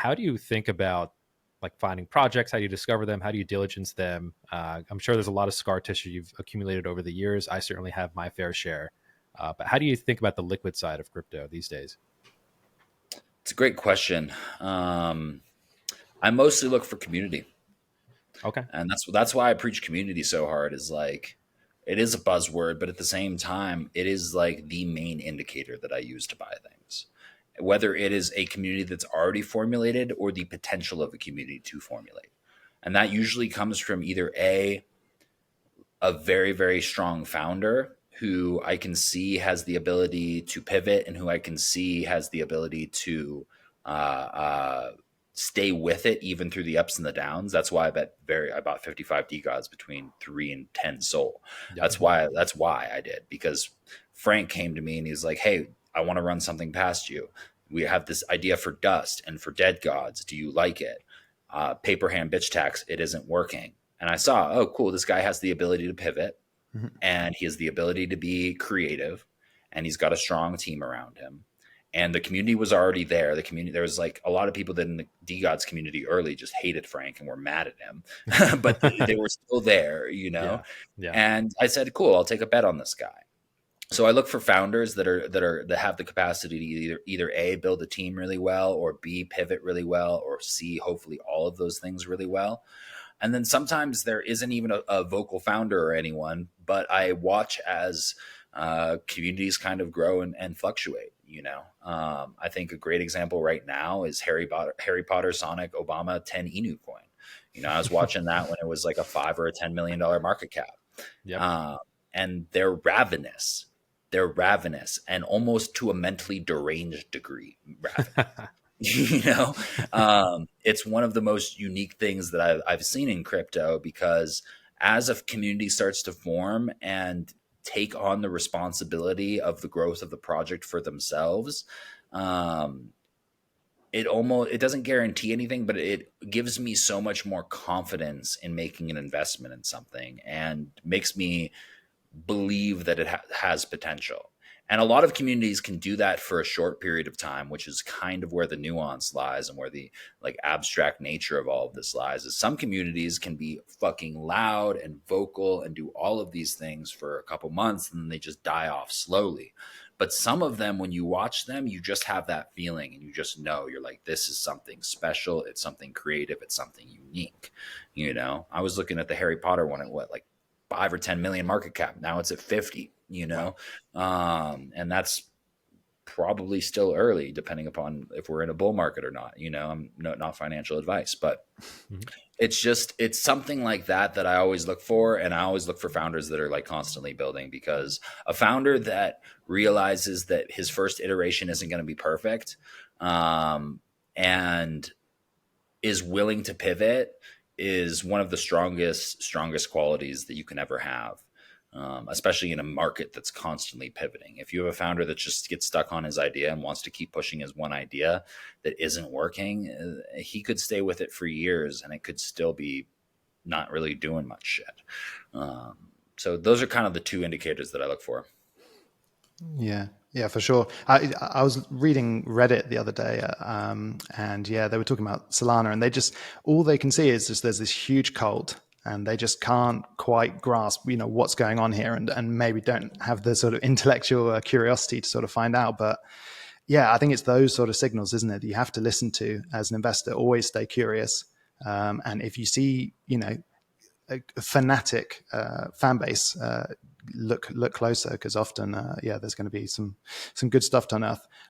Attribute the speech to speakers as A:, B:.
A: how do you think about like finding projects? How do you discover them? How do you diligence them? I'm sure there's a lot of scar tissue you've accumulated over the years. I certainly have my fair share. But how do you think about the liquid side of crypto these days?
B: It's a great question. I mostly look for community,
A: Okay.
B: and that's why I preach community so hard. Is like it is a buzzword, but at the same time, it is like the main indicator that I use to buy things. Whether it is a community that's already formulated or the potential of a community to formulate, and that usually comes from either a very, very strong founder who I can see has the ability to pivot and who I can see has the ability to uh, uh, stay with it even through the ups and the downs. That's why I bought 55 DGods between 3 and 10 SOL.
A: Yep.
B: That's why I did, because Frank came to me and he's like, "Hey, I want to run something past you. We have this idea for Dust and for Dead Gods. Do you like it? Paper hand bitch tax. It isn't working." And I saw, oh, cool, this guy has the ability to pivot
C: Mhm.
B: and he has the ability to be creative and he's got a strong team around him. And the community was already there. The community, there was like a lot of people that in the DGods community early just hated Frank and were mad at him, but they were still there, you know?
A: Yeah. Yeah.
B: And I said, cool, I'll take a bet on this guy. So I look for founders that have the capacity to either A, build a team really well, or B, pivot really well, or C, hopefully all of those things really well. And then sometimes there isn't even a vocal founder or anyone, but I watch as communities kind of grow and fluctuate. I think a great example right now is Harry Potter, Sonic, Obama, 10 Inu coin. I was watching that when it was like a $5 or $10 million market cap.
A: Yep.
B: And they're ravenous. They're ravenous and almost to a mentally deranged degree. Ravenous. It's one of the most unique things that I've seen in crypto, because as a community starts to form and take on the responsibility of the growth of the project for themselves, it doesn't guarantee anything, but it gives me so much more confidence in making an investment in something and makes me believe that it has potential. And a lot of communities can do that for a short period of time, which is kind of where the nuance lies and where the like abstract nature of all of this lies. Is some communities can be fucking loud and vocal and do all of these things for a couple months and then they just die off slowly. But some of them, when you watch them, you just have that feeling and you just know, you're like, this is something special. It's something creative. It's something unique. I was looking at the Harry Potter one at what, like 5 or 10 million market cap. Now it's at 50, and that's probably still early, depending upon if we're in a bull market or not. I'm not financial advice, but
A: Mhm.
B: it's something like that I always look for. And I always look for founders that are like constantly building, because a founder that realizes that his first iteration isn't going to be perfect, and is willing to pivot, is one of the strongest qualities that you can ever have, especially in a market that's constantly pivoting. If you have a founder that just gets stuck on his idea and wants to keep pushing his one idea that isn't working, he could stay with it for years and it could still be not really doing much shit. So those are kind of the two indicators that I look for.
C: Yeah, for sure. I was reading Reddit the other day, and yeah, they were talking about Solana, and all they can see is just there's this huge cult, and they just can't quite grasp, what's going on here, and maybe don't have the sort of intellectual curiosity to sort of find out. But yeah, I think it's those sort of signals, isn't it, that you have to listen to as an investor. Always stay curious, and if you see, a fanatic fan base, look closer, because often there's going to be some good stuff to unearth.